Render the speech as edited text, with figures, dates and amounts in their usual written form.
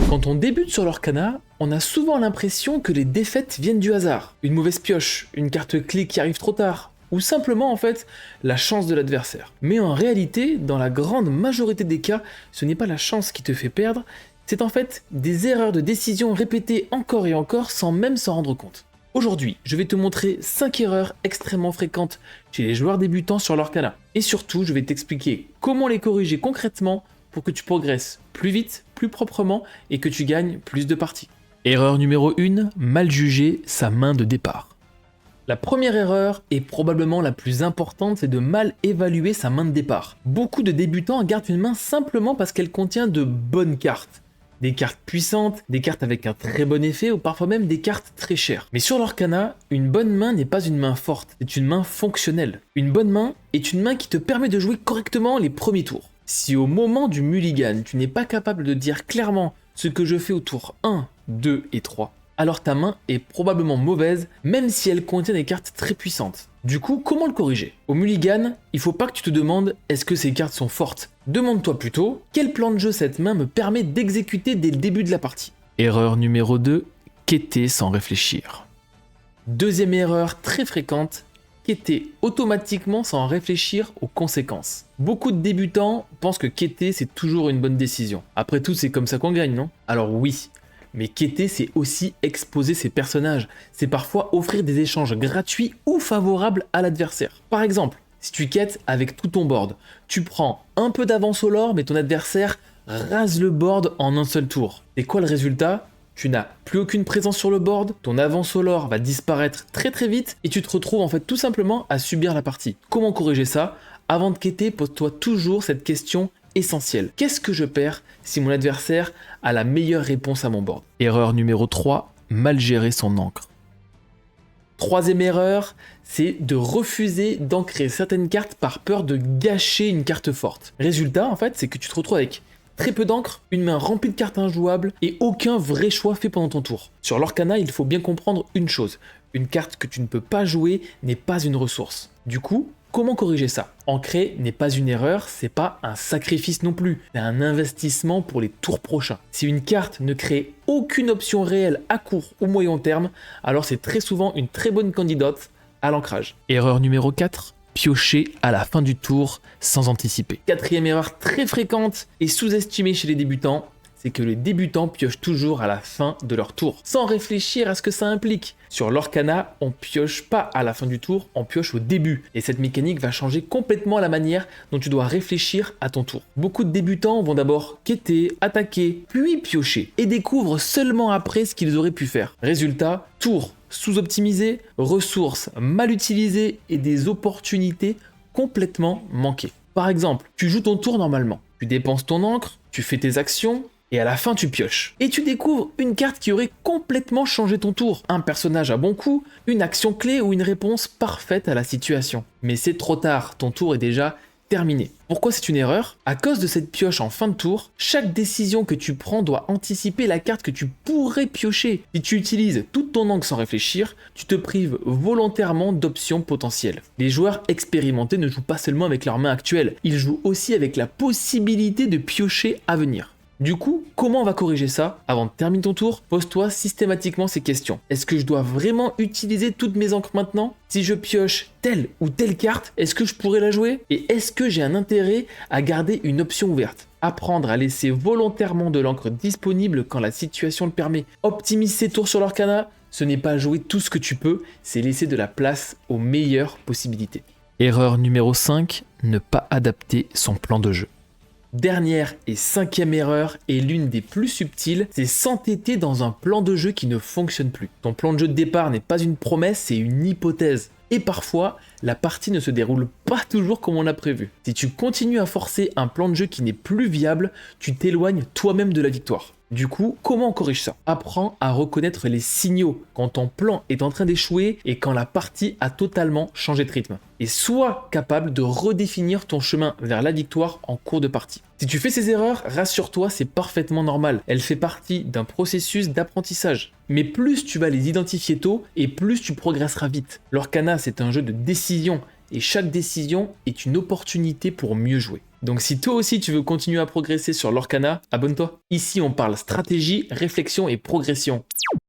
Quand on débute sur l'Orcana, on a souvent l'impression que les défaites viennent du hasard. Une mauvaise pioche, une carte clé qui arrive trop tard, ou simplement en fait la chance de l'adversaire. Mais en réalité, dans la grande majorité des cas, ce n'est pas la chance qui te fait perdre, c'est en fait des erreurs de décision répétées encore et encore sans même s'en rendre compte. Aujourd'hui, je vais te montrer 5 erreurs extrêmement fréquentes chez les joueurs débutants sur l'Orcana. Et surtout, je vais t'expliquer comment les corriger concrètement pour que tu progresses plus vite, plus proprement et que tu gagnes plus de parties. Erreur numéro 1, mal juger sa main de départ. La première erreur, et probablement la plus importante, c'est de mal évaluer sa main de départ. Beaucoup de débutants gardent une main simplement parce qu'elle contient de bonnes cartes. Des cartes puissantes, des cartes avec un très bon effet ou parfois même des cartes très chères. Mais sur l'Orcana, une bonne main n'est pas une main forte, c'est une main fonctionnelle. Une bonne main est une main qui te permet de jouer correctement les premiers tours. Si au moment du mulligan, tu n'es pas capable de dire clairement ce que je fais au tour 1, 2 et 3, alors ta main est probablement mauvaise, même si elle contient des cartes très puissantes. Du coup, comment le corriger? Au mulligan, il faut pas que tu te demandes est-ce que ces cartes sont fortes. Demande-toi plutôt quel plan de jeu cette main me permet d'exécuter dès le début de la partie. Erreur numéro 2, quêter sans réfléchir. Deuxième erreur très fréquente, quêter automatiquement sans réfléchir aux conséquences. Beaucoup de débutants pensent que quêter c'est toujours une bonne décision. Après tout, c'est comme ça qu'on gagne, non? Alors oui. Mais quêter, c'est aussi exposer ses personnages. C'est parfois offrir des échanges gratuits ou favorables à l'adversaire. Par exemple, si tu quêtes avec tout ton board, tu prends un peu d'avance au lore, mais ton adversaire rase le board en un seul tour. Et quoi le résultat? Tu n'as plus aucune présence sur le board, ton avance au lore va disparaître très très vite, et tu te retrouves en fait tout simplement à subir la partie. Comment corriger ça? Avant de quêter, pose-toi toujours cette question essentielle. Qu'est-ce que je perds si mon adversaire a la meilleure réponse à mon board? Erreur numéro 3, mal gérer son encre. Troisième erreur, c'est de refuser d'ancrer certaines cartes par peur de gâcher une carte forte. Résultat, en fait, c'est que tu te retrouves avec très peu d'encre, une main remplie de cartes injouables et aucun vrai choix fait pendant ton tour. Sur l'Orcana, il faut bien comprendre une chose. Une carte que tu ne peux pas jouer n'est pas une ressource. Du coup, comment corriger ça? Ancrer n'est pas une erreur, c'est pas un sacrifice non plus, c'est un investissement pour les tours prochains. Si une carte ne crée aucune option réelle à court ou moyen terme, alors c'est très souvent une très bonne candidate à l'ancrage. Erreur numéro 4, piocher à la fin du tour sans anticiper. Quatrième erreur très fréquente et sous-estimée chez les débutants, c'est que les débutants piochent toujours à la fin de leur tour, sans réfléchir à ce que ça implique. Sur l'Orcana, on pioche pas à la fin du tour, on pioche au début. Et cette mécanique va changer complètement la manière dont tu dois réfléchir à ton tour. Beaucoup de débutants vont d'abord quêter, attaquer, puis piocher, et découvrent seulement après ce qu'ils auraient pu faire. Résultat, tour sous-optimisé, ressources mal utilisées et des opportunités complètement manquées. Par exemple, tu joues ton tour normalement, tu dépenses ton encre, tu fais tes actions, et à la fin tu pioches. Et tu découvres une carte qui aurait complètement changé ton tour. Un personnage à bon coup, une action clé ou une réponse parfaite à la situation. Mais c'est trop tard, ton tour est déjà terminé. Pourquoi c'est une erreur? À cause de cette pioche en fin de tour, chaque décision que tu prends doit anticiper la carte que tu pourrais piocher. Si tu utilises toute ton encre sans réfléchir, tu te prives volontairement d'options potentielles. Les joueurs expérimentés ne jouent pas seulement avec leurs mains actuelles, ils jouent aussi avec la possibilité de piocher à venir. Du coup, comment on va corriger ça? Avant de terminer ton tour, pose-toi systématiquement ces questions. Est-ce que je dois vraiment utiliser toutes mes encres maintenant? Si je pioche telle ou telle carte, est-ce que je pourrais la jouer? Et est-ce que j'ai un intérêt à garder une option ouverte? Apprendre à laisser volontairement de l'encre disponible quand la situation le permet. Optimise ses tours sur l'Orcana, ce n'est pas jouer tout ce que tu peux, c'est laisser de la place aux meilleures possibilités. Erreur numéro 5, ne pas adapter son plan de jeu. Dernière et cinquième erreur, et l'une des plus subtiles, c'est s'entêter dans un plan de jeu qui ne fonctionne plus. Ton plan de jeu de départ n'est pas une promesse, c'est une hypothèse. Et parfois, la partie ne se déroule pas toujours comme on l'a prévu. Si tu continues à forcer un plan de jeu qui n'est plus viable, tu t'éloignes toi-même de la victoire. Du coup, comment on corrige ça? Apprends à reconnaître les signaux quand ton plan est en train d'échouer et quand la partie a totalement changé de rythme. Et sois capable de redéfinir ton chemin vers la victoire en cours de partie. Si tu fais ces erreurs, rassure-toi, c'est parfaitement normal. Elle fait partie d'un processus d'apprentissage. Mais plus tu vas les identifier tôt et plus tu progresseras vite. L'Orcana, c'est un jeu de décision et chaque décision est une opportunité pour mieux jouer. Donc si toi aussi tu veux continuer à progresser sur Lorcana, abonne-toi. Ici on parle stratégie, réflexion et progression.